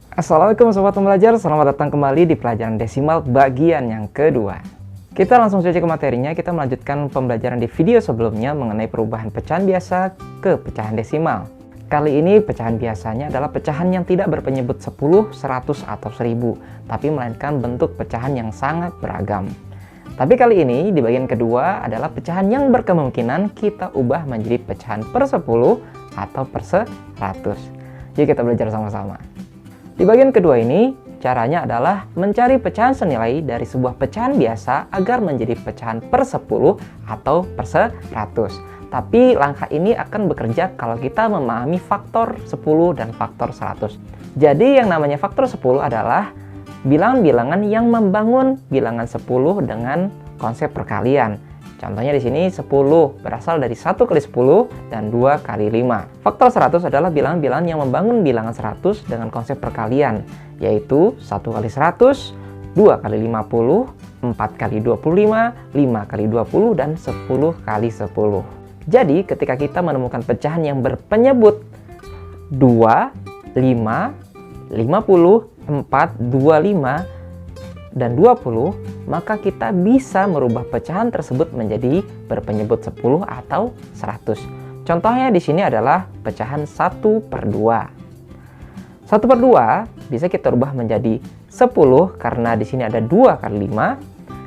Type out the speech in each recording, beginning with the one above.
Assalamualaikum sobat pembelajar, selamat datang kembali di pelajaran desimal bagian yang kedua. Kita langsung saja ke materinya. Kita melanjutkan pembelajaran di video sebelumnya mengenai perubahan pecahan biasa ke pecahan desimal. Kali ini pecahan biasanya adalah pecahan yang tidak berpenyebut 10, 100, atau 1000, tapi melainkan bentuk pecahan yang sangat beragam. Tapi kali ini di bagian kedua adalah pecahan yang berkemungkinan kita ubah menjadi pecahan per 10 atau per 100. Yuk kita belajar sama-sama. Di bagian kedua ini, caranya adalah mencari pecahan senilai dari sebuah pecahan biasa agar menjadi pecahan per 10 atau per 100. Tapi langkah ini akan bekerja kalau kita memahami faktor 10 dan faktor 100. Jadi yang namanya faktor 10 adalah bilangan-bilangan yang membangun bilangan 10 dengan konsep perkalian. Contohnya di sini 10 berasal dari 1 kali 10 dan 2 kali 5. Faktor 100 adalah bilangan-bilangan yang membangun bilangan 100 dengan konsep perkalian, yaitu 1 kali 100, 2 kali 50, 4 kali 25, 5 kali 20, dan 10 kali 10. Jadi ketika kita menemukan pecahan yang berpenyebut 2, 5, 50, 4, 25, dan 20, maka kita bisa merubah pecahan tersebut menjadi berpenyebut 10 atau 100. Contohnya di sini adalah pecahan 1/2. 1/2 bisa kita ubah menjadi 10 karena di sini ada 2 kali 5,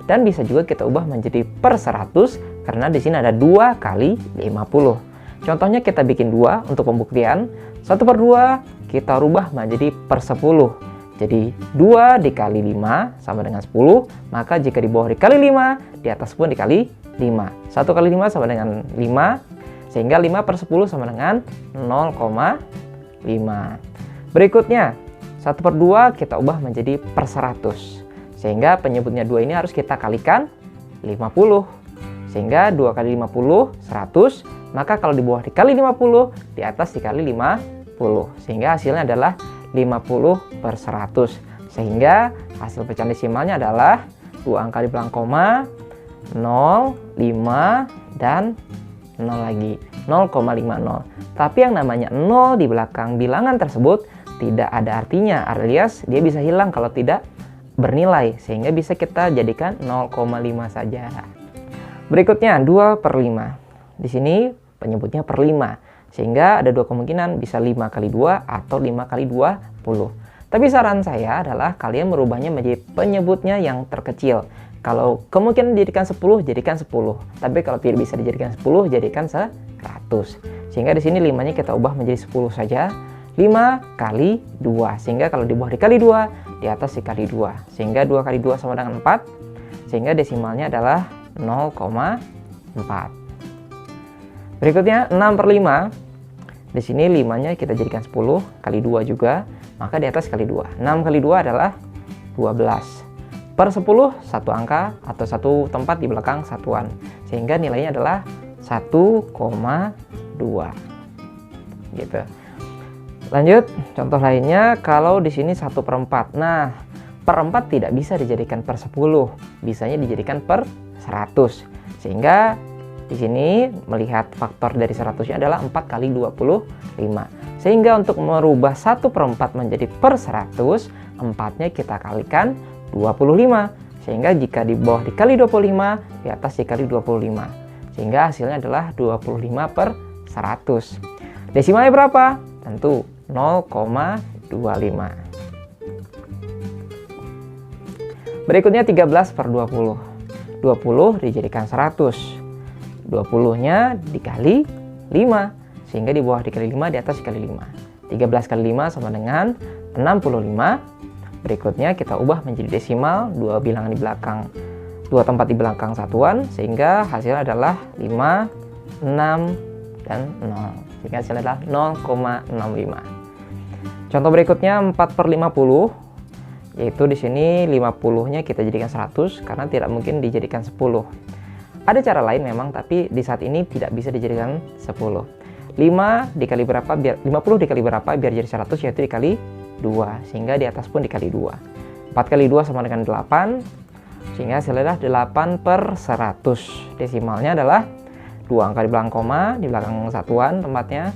dan bisa juga kita ubah menjadi per 100 karena di sini ada 2 kali 50. Contohnya kita bikin 2 untuk pembuktian. 1/2 kita rubah menjadi per 10. Jadi 2 dikali 5 sama dengan 10, maka jika di bawah dikali 5, di atas pun dikali 5. 1 kali 5 sama dengan 5, sehingga 5 per 10 sama dengan 0,5. Berikutnya, 1/2 kita ubah menjadi per 100. Sehingga penyebutnya 2 ini harus kita kalikan 50. Sehingga 2 kali 50, 100, maka kalau di bawah dikali 50, di atas dikali 50. Sehingga hasilnya adalah 50 per 100. Sehingga hasil pecahan desimalnya adalah 2 angka di belakang koma, 0, 5, dan 0 lagi, 0,50. Tapi yang namanya 0 di belakang bilangan tersebut tidak ada artinya, alias dia bisa hilang kalau tidak bernilai. Sehingga bisa kita jadikan 0,5 saja. Berikutnya 2/5. Di sini penyebutnya per 5. Sehingga ada 2 kemungkinan, bisa 5 kali 2 atau 5 kali 20. Tapi saran saya adalah kalian merubahnya menjadi penyebutnya yang terkecil. Kalau kemungkinan dijadikan 10, jadikan 10. Tapi kalau tidak bisa dijadikan 10, jadikan 100. Sehingga di sini 5-nya kita ubah menjadi 10 saja. 5 kali 2. Sehingga kalau di bawah dikali 2, di atas dikali 2. Sehingga 2 kali 2 sama dengan 4. Sehingga desimalnya adalah 0,4. Berikutnya 6/5. Di sini 5-nya kita jadikan 10 kali 2 juga, maka di atas kali 2. 6 kali 2 adalah 12. Per 10 satu angka atau satu tempat di belakang satuan. Sehingga nilainya adalah 1,2. Gitu. Lanjut, contoh lainnya kalau di sini 1/4. Nah, per 4 tidak bisa dijadikan per 10, bisanya dijadikan per 100. Sehingga di sini melihat faktor dari 100-nya adalah 4 kali 25. Sehingga untuk merubah 1/4 menjadi per 100, 4-nya kita kalikan 25. Sehingga jika di bawah dikali 25, di atas dikali 25. Sehingga hasilnya adalah 25 per 100. Desimalnya berapa? Tentu 0,25. Berikutnya 13/20. 20 dijadikan 100. 20-nya dikali 5. Sehingga di bawah dikali 5, di atas dikali 5. 13 kali 5 sama dengan 65. Berikutnya kita ubah menjadi desimal, 2 bilangan di belakang, 2 tempat di belakang satuan. Sehingga hasilnya adalah 5, 6, dan 0. Sehingga hasilnya adalah 0,65. Contoh berikutnya 4/50. Yaitu di sini 50-nya kita jadikan 100 karena tidak mungkin dijadikan 10. Ada cara lain memang, tapi di saat ini tidak bisa dijadikan 10. 5 dikali berapa biar 50 dikali berapa biar jadi 100, yaitu dikali 2. Sehingga di atas pun dikali 2. 4 kali 2 sama dengan 8. Sehingga hasilnya adalah 8 per 100. Desimalnya adalah 2 angka di belakang koma, di belakang satuan tempatnya,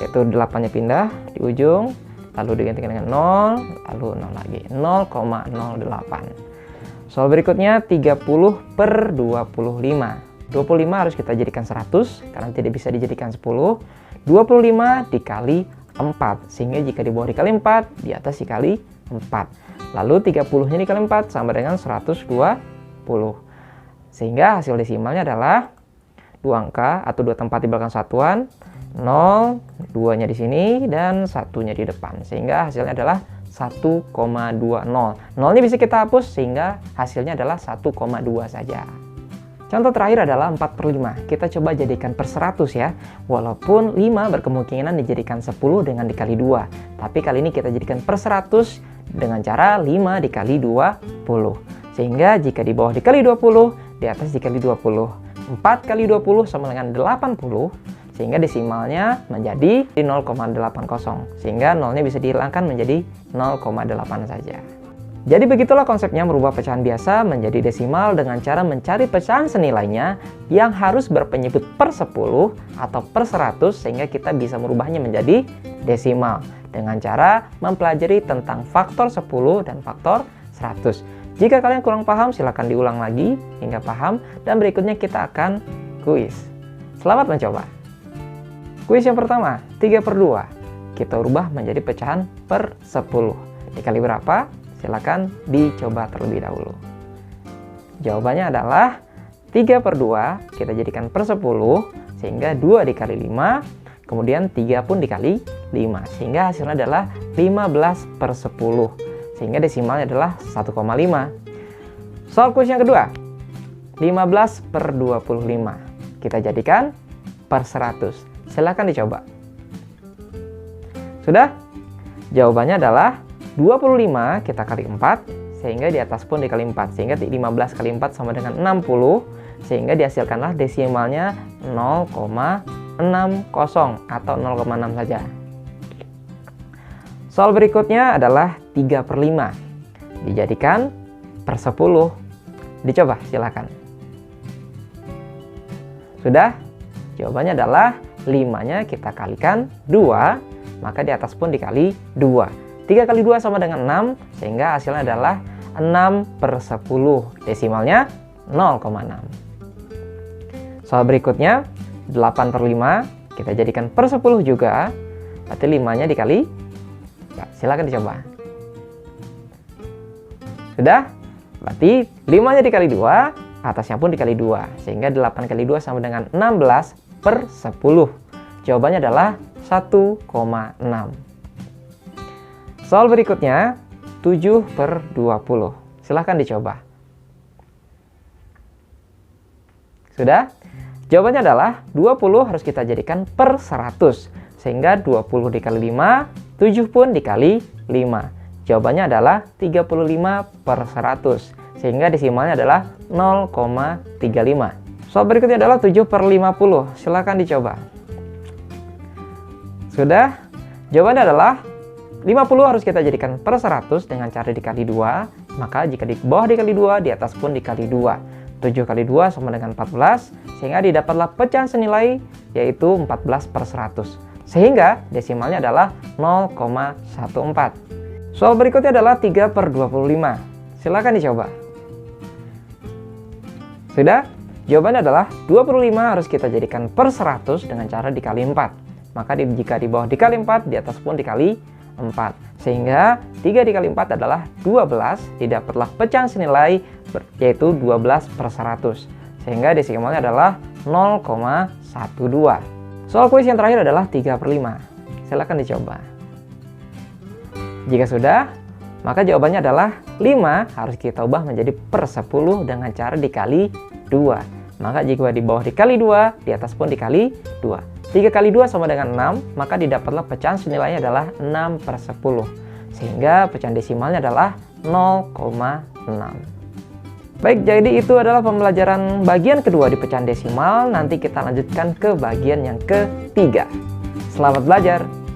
yaitu 8-nya pindah di ujung, lalu digantikan dengan 0, lalu 0 lagi, 0,08. Soal berikutnya 30 per 25. 25 harus kita jadikan 100, karena tidak bisa dijadikan 10. 25 dikali 4, sehingga jika di bawah dikali 4, di atas dikali 4. Lalu 30-nya dikali 4 sama dengan 120. Sehingga hasil desimalnya adalah 2 angka atau 2 tempat di belakang satuan, 0, 2-nya di sini, dan 1-nya di depan. Sehingga hasilnya adalah 1,20. 0-nya bisa kita hapus, sehingga hasilnya adalah 1,2 saja. Contoh terakhir adalah 4 per 5. Kita coba jadikan per 100 ya. Walaupun 5 berkemungkinan dijadikan 10 dengan dikali 2. Tapi kali ini kita jadikan per 100 dengan cara 5 dikali 20. Sehingga jika di bawah dikali 20, di atas dikali 20. 4 kali 20 sama dengan 80. Sehingga desimalnya menjadi 0,80. Sehingga 0-nya bisa dihilangkan menjadi 0,8 saja. Jadi begitulah konsepnya merubah pecahan biasa menjadi desimal dengan cara mencari pecahan senilainya yang harus berpenyebut per 10 atau per 100 sehingga kita bisa merubahnya menjadi desimal dengan cara mempelajari tentang faktor 10 dan faktor 100. Jika kalian kurang paham silahkan diulang lagi hingga paham dan berikutnya kita akan kuis. Selamat mencoba. Kuis yang pertama, 3 per 2. Kita ubah menjadi pecahan per 10. Dikali berapa? Silakan dicoba terlebih dahulu. Jawabannya adalah 3 per 2 kita jadikan per 10 sehingga 2 dikali 5 kemudian 3 pun dikali 5 sehingga hasilnya adalah 15 per 10 sehingga desimalnya adalah 1,5. Soal kuis yang kedua 15 per 25 kita jadikan per 100. Silakan dicoba. Sudah? Jawabannya adalah 25 kita kali 4 sehingga di atas pun dikali 4 sehingga 15 kali 4 sama dengan 60 sehingga dihasilkanlah desimalnya 0,60 atau 0,6 saja. Soal berikutnya adalah 3 per 5 dijadikan per 10. Dicoba silakan. Sudah? Jawabannya adalah 5-nya kita kalikan 2 maka di atas pun dikali 2. 3 kali 2 sama dengan 6, sehingga hasilnya adalah 6 per 10. Desimalnya 0,6. Soal berikutnya, 8 per 5, kita jadikan per 10 juga. Berarti 5-nya dikali, ya, silakan dicoba. Sudah? Berarti 5-nya dikali 2, atasnya pun dikali 2. Sehingga 8 kali 2 sama dengan 16 per 10. Jawabannya adalah 1,6. Soal berikutnya 7 per 20. Silahkan dicoba. Sudah? Jawabannya adalah 20 harus kita jadikan per 100. Sehingga 20 dikali 5, 7 pun dikali 5. Jawabannya adalah 35 per 100. Sehingga desimalnya adalah 0,35. Soal berikutnya adalah 7 per 50. Silahkan dicoba. Sudah? Jawabannya adalah 50 harus kita jadikan per 100 dengan cara dikali 2. Maka jika di bawah dikali 2, di atas pun dikali 2. 7 kali 2 sama dengan 14. Sehingga didapatlah pecahan senilai yaitu 14 per 100. Sehingga desimalnya adalah 0,14. Soal berikutnya adalah 3 per 25. Silakan dicoba. Sudah? Jawabannya adalah 25 harus kita jadikan per 100 dengan cara dikali 4. Maka jika di bawah dikali 4, di atas pun dikali 4. Sehingga 3 dikali 4 adalah 12. Didapatlah pecahan senilai yaitu 12 per 100. Sehingga desimalnya adalah 0,12. Soal kuis yang terakhir adalah 3 per 5. Silakan dicoba. Jika sudah, maka jawabannya adalah 5 harus kita ubah menjadi per 10 dengan cara dikali 2. Maka jika di bawah dikali 2, di atas pun dikali 2. 3 kali 2 sama dengan 6, maka didapatlah pecahan senilainya adalah 6 per 10. Sehingga pecahan desimalnya adalah 0,6. Baik, jadi itu adalah pembelajaran bagian kedua di pecahan desimal. Nanti kita lanjutkan ke bagian yang ketiga. Selamat belajar!